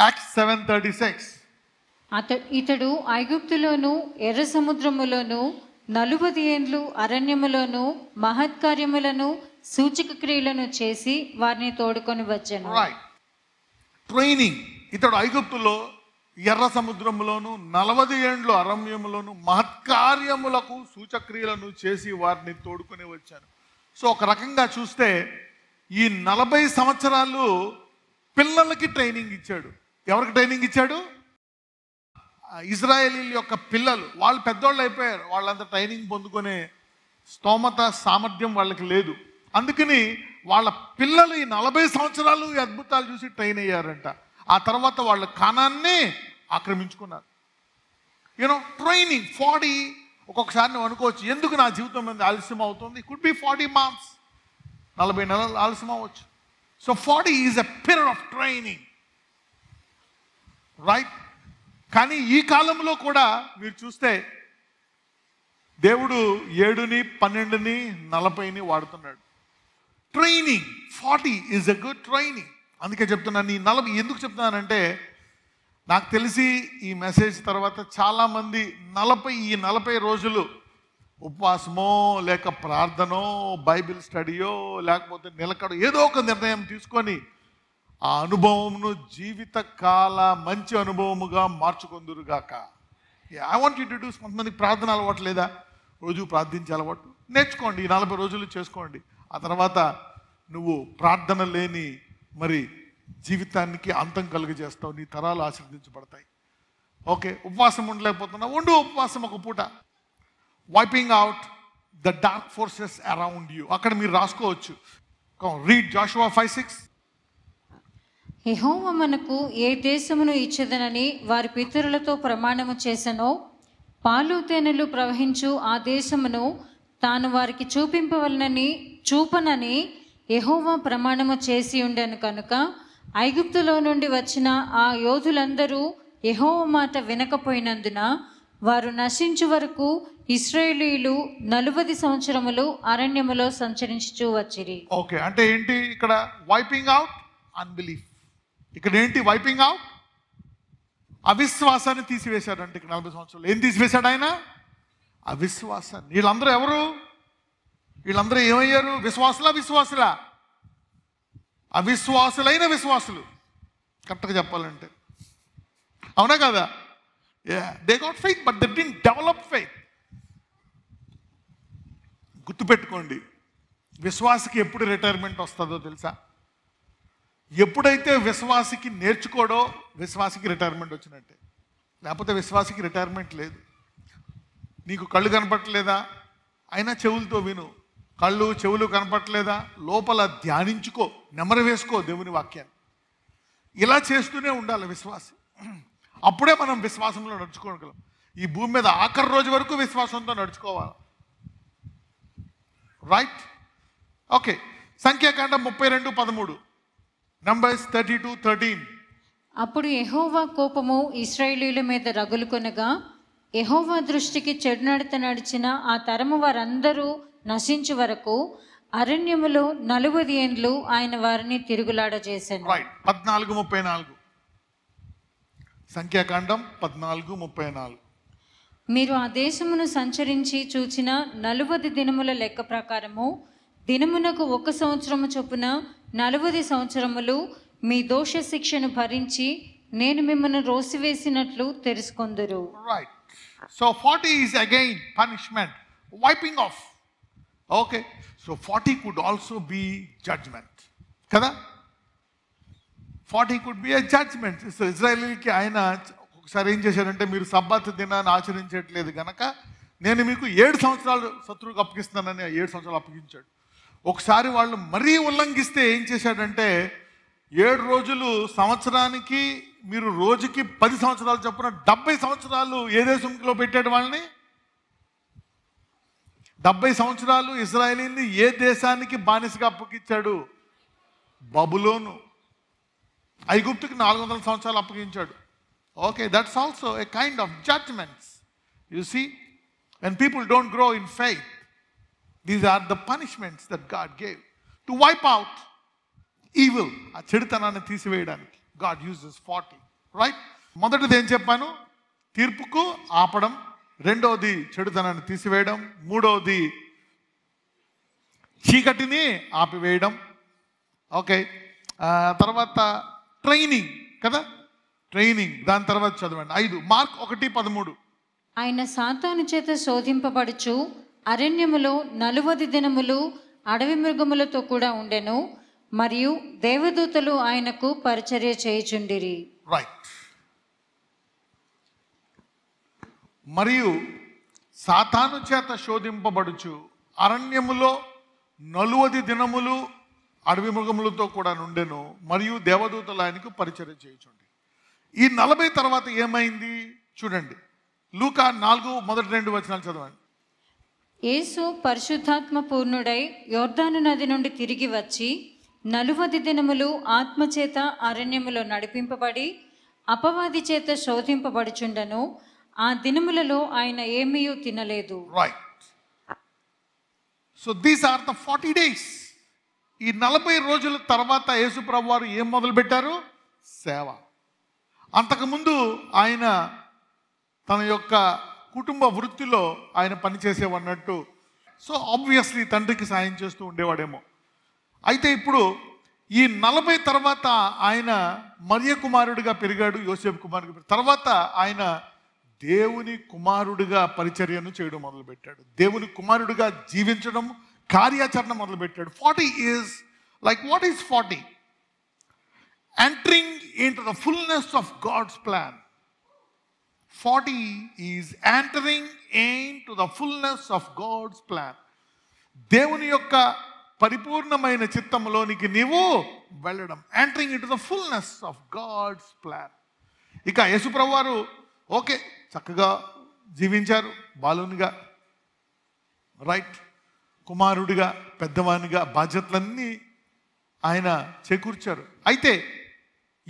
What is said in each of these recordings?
Acts 7:36. ఇతడు ఐగుప్తులోను ఎర్ర సముద్రములోను 40 ఏండ్లు అరణ్యములోను మహత్కార్యములను సూచక క్రియలను చేసి వారిని తోడుకొని వచ్చాను. రైట్. ట్రైనింగ్. ఇతడు ఐగుప్తులో ఎర్ర సముద్రములోను 40 ఏండ్లు అరణ్యములోను మహత్కార్యములకు సూచక్రియలను చేసి వారిని తోడుకొని వచ్చాను. సో ఒక రకంగా చూస్తే ఈ 40 సంవత్సరాలు పిల్లలకి ట్రైనింగ్ ఇచ్చాడు. ఎవరికి ట్రైనింగ్ ఇచ్చాడు? ఇజ్రాయేలీల యొక్క పిల్లలు. వాళ్ళు పెద్దోళ్ళు అయిపోయారు. వాళ్ళంతా ట్రైనింగ్ పొందుకునే స్తోమత సామర్థ్యం వాళ్ళకి లేదు. అందుకని వాళ్ళ పిల్లలు ఈ 40 సంవత్సరాలు ఈ అద్భుతాలు చూసి ట్రైన్ అయ్యారంట. ఆ తర్వాత వాళ్ళు కానాన్ని ఆక్రమించుకున్నారు. You know training 40. ఒక్కొక్కసారి నువ్వు అనుకోవచ్చు, ఎందుకు నా జీవితం మీద ఆలస్యం అవుతుంది? కుడ్ బి 40 months, 40 నెలలు ఆలస్యం అవ్వచ్చు. So 40 is a period of training, right? కానీ ఈ కాలంలో కూడా మీరు చూస్తే దేవుడు 7ని 12ని 40ని వాడుతున్నాడు. Training 40 is a good training. అందుకే చెప్తున్నాను. ఈ 40 ఎందుకు చెప్తున్నానంటే, నాకు తెలిసి ఈ మెసేజ్ తర్వాత చాలామంది ఈ 40 రోజులు ఉపవాసమో లేక ప్రార్థనో బైబిల్ స్టడీయో లేకపోతే నిలకడ ఏదో ఒక నిర్ణయం తీసుకొని ఆ అనుభవమును జీవితకాల మంచి అనుభవముగా మార్చుకొందురుగాక. I want you to do. కొంతమందికి ప్రార్థన అలవాటు లేదా? రోజు ప్రార్థించే అలవాటు నేర్చుకోండి. ఈ 40 రోజులు చేసుకోండి. ఆ తర్వాత నువ్వు ప్రార్థన లేని మరి జీవితానికి అంతం కలుగజేస్తావు. నీ తరాలు ఆశీర్వదించబడతాయి. ఓకే, ఉపవాసం ఉండలేకపోతున్నావు, ఉండు ఉపవాసం ఒక పూట. Wiping out the dark forces around you. అక్కడ మీరు రాసుకోవచ్చు. రీడ్ జాషువా 5:6. యెహోవా మనకు ఏ దేశమును ఇచ్చేదనని వారి పితరులతో ప్రమాణము చేసెనో, పాలు తేనెలు ప్రవహించు ఆ దేశమును తాను వారికి చూపనని యెహోవా ప్రమాణము చేసి ఉండెను కనుక ఐగుప్తులో నుండి వచ్చిన ఆ యోధులందరూ యెహోవా మాట వినకపోయినందున వారు నశించు వరకు ఇశ్రాయేలీయులు 40 సంవత్సరములు అరణ్యములో సంచరించుచూ వచ్చిరి. ఓకే, అంటే ఏంటి ఇక్కడ? Wiping out unbelief. ఇక్కడ ఏంటి వైపింగ్ అవుట్? అవిశ్వాసాన్ని తీసివేశాడంటే ఇక్కడ 40 సంవత్సరాలు. ఏం తీసివేశాడు ఆయన? అవిశ్వాసాన్ని. వీళ్ళందరూ ఎవరు? వీళ్ళందరూ ఏమయ్యారు? విశ్వాసులా? అవిశ్వాసులైన విశ్వాసులు, కరెక్ట్గా చెప్పాలంటే. అవునా కదా? They got faith but they didn't develop faith. గుర్తుపెట్టుకోండి, విశ్వాసకి ఎప్పుడు రిటైర్మెంట్ వస్తుందో తెలుసా? ఎప్పుడైతే విశ్వాసికి నేర్చుకోడో విశ్వాసికి రిటైర్మెంట్ వచ్చినట్టే. లేకపోతే విశ్వాసికి రిటైర్మెంట్ లేదు. నీకు కళ్ళు కనపట్టలేదా? అయినా చెవులతో విను. కళ్ళు చెవులు కనపట్టలేదా? లోపల ధ్యానించుకో, నెమరు వేసుకో దేవుని వాక్యాన్ని. ఇలా చేస్తూనే ఉండాలి విశ్వాసి. అప్పుడే మనం విశ్వాసంలో నడుచుకోగలం. ఈ భూమి మీద ఆఖరి రోజు వరకు విశ్వాసంతో నడుచుకోవాలి, రైట్? ఓకే, సంఖ్యాకాండం 32:13. నంబర్స్ 32:13. అప్పుడు యెహోవా కోపము ఇశ్రాయేలీయుల మీద రగులుకొనగా యెహోవా దృష్టికి చెడు నడత నడిచిన ఆ తరము వారందరూ నశించు వరకు అరణ్యములో 40 ఏండ్లు ఆయన వారిని తిరుగులాడ చేశాను. రైట్. 14:34. సంఖ్యాకాండం 14:34. మీరు ఆ దేశమును సంచరించి చూచిన 40 దినముల లెక్క ప్రకారము దినమునకు 1 సంవత్సరము చొప్పున 40 సంవత్సరములు మీ దోష శిక్షను భరించి నేను మిమ్మల్ని రోసివేసినట్లు తెలుసుకొందురు. Right. So 40 is again punishment, wiping off. Okay, so 40 could also be judgment కదా? 40 could be a judgment. So ఇజ్రాయేలీకి ఆయన ఒకసారి ఏం చేశాడంటే, మీరు సబ్బాత్ దినాన్ని ఆచరించట్లేదు కనుక నేను మీకు 7 సంవత్సరాలు శత్రువుకు అప్పగిస్తున్నానని 7 సంవత్సరాలు అప్పగించాడు. ఒకసారి వాళ్ళు మరీ ఉల్లంఘిస్తే ఏం చేశాడంటే, 7 రోజులు సంవత్సరానికి మీరు రోజుకి 10 సంవత్సరాలు చొప్పున 70 సంవత్సరాలు ఏ దేశంలో పెట్టాడు వాళ్ళని? 70 సంవత్సరాలు ఇజ్రాయేలీని ఏ దేశానికి బానిసగా అప్పగించాడు? బబులోను. ఐగుప్తుకి 400 సంవత్సరాలు అప్పగించాడు. Okay, that's also a kind of judgements. You see, when people don't grow in faith, these are the punishments that God gave to wipe out evil. ఆ చెడుతనాన్ని తీసివేయడానికి God uses 40. రైట్. మొదటిది ఏం చెప్పాను? తీర్పుకు ఆపడం. రెండవది చెడుతనాన్ని తీసివేయడం. మూడవది చీకటిని ఆపివేయడం. ఓకే, తర్వాత ట్రైనింగ్ కదా, ట్రైనింగ్. దాని తర్వాత చదవండి 5 మార్క్ 1:13. ఆయన సాతాను చేత శోధింపబడుచు అరణ్యములో 40 దినములు అడవి మృగములతో కూడా ఉండెను, మరియు దేవదూతలు ఆయనకు పరిచర్య చేయుచుండిరి. రైట్. మరియు సాతాను చేత శోధింపబడుచు అరణ్యములో 40 దినములు అడవి మృగములతో కూడా నుండెను, మరియు దేవదూతలు ఆయనకు పరిచర్య చేయుచుండి. ఈ 40 తర్వాత ఏమైంది చూడండి. లూకా 4 మొదటి 2 వచనాలు చదవండి. యేసు పరిశుద్ధాత్మ పూర్ణుడై యోర్దాను నది నుండి తిరిగి వచ్చి 40 దినములు ఆత్మచేత అరణ్యములో నడిపింపబడి అపవాది చేత శోధింపబడుచుండెను. ఆ దినములలో ఆయన ఏమీ తినలేదు. Right. So these are the 40 days. ఈ 40 రోజుల తర్వాత యేసు ప్రభు వారు ఏం మొదలుపెట్టారు? సేవ. అంతకుముందు ఆయన తన యొక్క కుటుంబ వృత్తిలో ఆయన పనిచేసేవన్నట్టు. సో ఆబ్వియస్లీ తండ్రికి సాయం చేస్తూ ఉండేవాడేమో. అయితే ఇప్పుడు ఈ 40 తర్వాత ఆయన మరియ కుమారుడిగా పెరిగాడు, యోసేపు కుమారుడిగా. తర్వాత ఆయన దేవుని కుమారుడిగా పరిచర్యను చేయడం మొదలుపెట్టాడు. దేవుని కుమారుడిగా జీవించడం, కార్యాచరణ మొదలుపెట్టాడు. 40 is like, what is 40? Entering into the fullness of God's plan. 40 is entering into the fullness of God's plan. దేవుని యొక్క పరిపూర్ణమైన చిత్తములోనికి నీవు వెళ్ళడం. Entering into the fullness of God's plan. ఇక యేసుప్రభు వారు ఓకే చక్కగా జీవించారు, బాలునిగా, రైట్, కుమారుడిగా, పెద్దవానిగా బాధ్యతలన్నీ ఆయన చేకూర్చారు. అయితే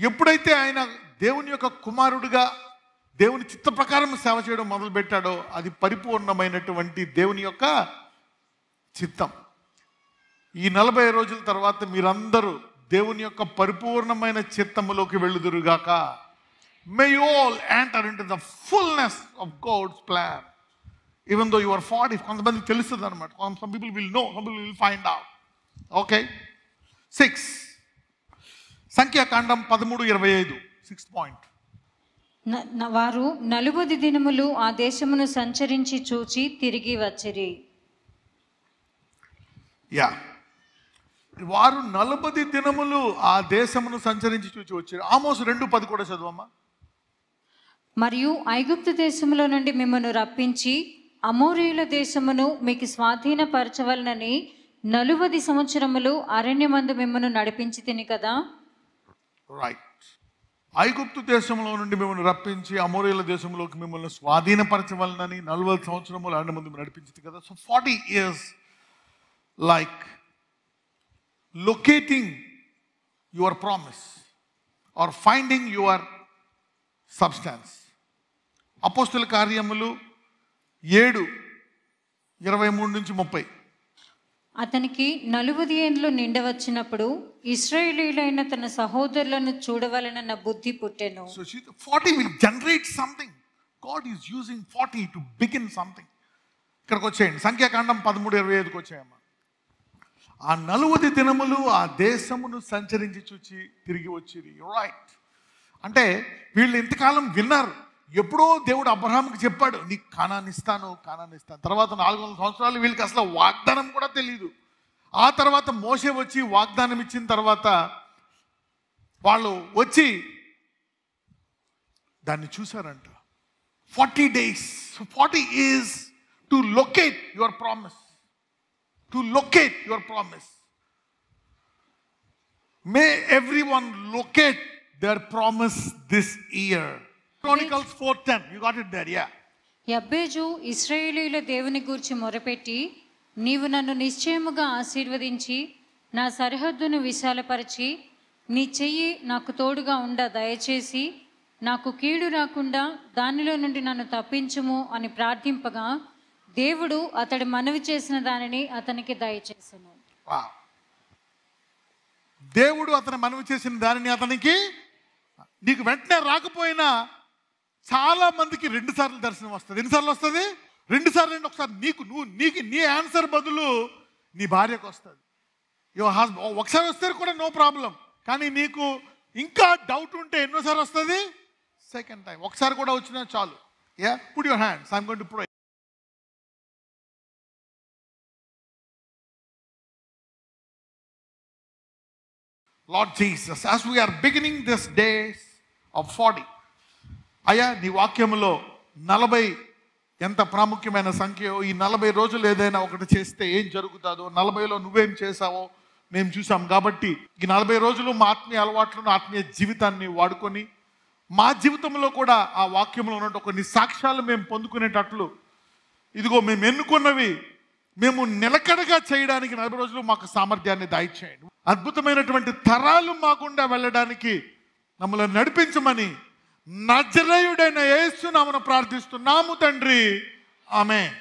ఎప్పుడైతే ఆయన దేవుని యొక్క కుమారుడిగా దేవుని చిత్త ప్రకారం సేవ చేయడం మొదలుపెట్టాడో అది పరిపూర్ణమైనటువంటి దేవుని యొక్క చిత్తం. ఈ 40 రోజుల తర్వాత మీరందరూ దేవుని యొక్క పరిపూర్ణమైన చిత్తములోకి వెళ్ళుదురుగాక. May you all enter into the fullness of God's plan. Even though you are 40, కొంతమందికి తెలుస్తుంది అనమాట. Some people will know, some people will find out. Okay. 6 సంఖ్యాకాండం 13:25. 6th point. వారు 40 దినములు ఆ దేశమును సంచరించి చూచి తిరిగి వచ్చిరి. యా, వారు 40 దినములు ఆ దేశమును సంచరించి చూచి వచ్చారు. ఆమోసు 2:10 కూడా చదవమ్మా. మరియు ఐగుప్తు దేశములో నుండి మిమ్మను రప్పించి అమోరీయుల దేశమును మీకు స్వాధీనపరచవలనని 40 సంవత్సరములు అరణ్యమందు మిమ్మను నడిపించి తిని కదా. రైట్. ఐగుప్తు దేశంలో నుండి మిమ్మల్ని రప్పించి అమోరీయుల దేశంలోకి మిమ్మల్ని స్వాధీనపరచవలనని 40 సంవత్సరములు అరణ్యమందు నడిపించింది కదా. So 40 is like locating your promise or finding your substance. అపోస్తుల కార్యములు 7:23-30. అతనికి 40 ఏండ్లు నిండవచ్చినప్పుడు ఇశ్రాయేలీయులైన తన సహోదరులను చూడవలనన్న బుద్ధి పుట్టెను. So 40 will generate something. God is using 40 to begin something. ఇక్కడికి వచ్చేయండి, సంఖ్యాకాండం 13:25కి వచ్చాయమ్మా. ఆ 40 దినములు ఆ దేశమును సంచరించి చూచి తిరిగి వచ్చిరి. రైట్. అంటే వీళ్ళు ఇంతకాలం విన్నారు. ఎప్పుడో దేవుడు అబ్రహాంకి చెప్పాడు, నీకు కానాన్ని ఇస్తాను. తర్వాత 400 సంవత్సరాలు వీళ్ళకి అసలు వాగ్దానం కూడా తెలియదు. ఆ తర్వాత మోషే వచ్చి వాగ్దానం ఇచ్చిన తర్వాత వాళ్ళు వచ్చి దాన్ని చూశారంట. 40 days. So 40 is to locate your promise. To locate your promise. May everyone locate their promise this year. Chronicles 4:10. You got it there, yeah. యబ్బేజు ఇశ్రాయేలీయుల దేవుని గూర్చి మొరపెట్టి, నీవు నన్ను నిశ్చయముగా ఆశీర్వదించి నా సరిహద్దును విశాలపరిచి నీ చెయ్యి నాకు తోడుగా ఉండ దయచేసి నాకు కీడు రాకుండా దానిలో నుండి నన్ను తప్పించుము అని ప్రార్థింపగా దేవుడు అతడు మనవి చేసిన దానిని అతనికి దయచేసెను. దేవుడు అతను మనవి చేసిన దానిని అతనికి నీకు వెంటనే రాకపోయినా చాలా మందికి 2 సార్లు దర్శనం వస్తుంది. ఎన్నిసార్లు వస్తుంది? 2 సార్లు అండి. ఒకసారి నీకు నీ ఆన్సర్ బదులు నీ భార్యకు వస్తుంది. యువర్ హస్బెండ్ ఒకసారి వస్తే కూడా నో ప్రాబ్లం. కానీ నీకు ఇంకా డౌట్ ఉంటే ఎన్నోసారి వస్తుంది? Second time. ఒకసారి కూడా వచ్చినా చాలు. Yeah, put your hands. I'm going to pray. Lord Jesus, as we are beginning this days of 40, అయ్యా నీ వాక్యములో 40 ఎంత ప్రాముఖ్యమైన సంఖ్యో. ఈ 40 రోజులు ఏదైనా ఒకటి చేస్తే ఏం జరుగుతుందో, 40లో నువ్వేం చేసావో మేము చూసాం. కాబట్టి ఈ 40 రోజులు మా ఆత్మీయ అలవాట్లను, ఆత్మీయ జీవితాన్ని వాడుకొని మా జీవితంలో కూడా ఆ వాక్యంలో ఉన్నట్టు కొన్ని సాక్ష్యాలు మేము పొందుకునేటట్లు, ఇదిగో మేము ఎన్నుకున్నవి మేము నిలకడగా చేయడానికి 40 రోజులు మాకు సామర్థ్యాన్ని దయచేయండి. అద్భుతమైనటువంటి తరాలు మాకుండా వెళ్ళడానికి మమ్మల్ని నడిపించమని నజరేయుడైన యేసు నామమున ప్రార్థిస్తున్నాము తండ్రి. ఆమేన్.